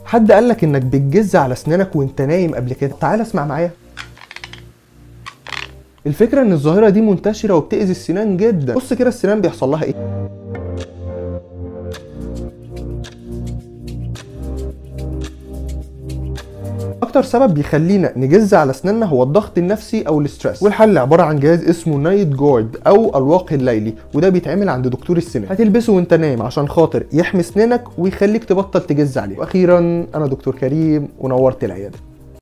حد قالك انك بتجز على اسنانك وانت نايم قبل كده؟ تعال اسمع معايا. الفكره ان الظاهره دي منتشره وبتاذي السنان جدا. بص كده السنان بيحصل لها ايه. اكتر سبب بيخلينا نجز على اسناننا هو الضغط النفسي او الاسترس، والحل عباره عن جهاز اسمه نايت جارد او الواقي الليلي، وده بيتعمل عند دكتور السنان. هتلبسه وانت نايم عشان خاطر يحمي اسنانك ويخليك تبطل تجز عليه. واخيرا انا دكتور كريم ونورت العياده.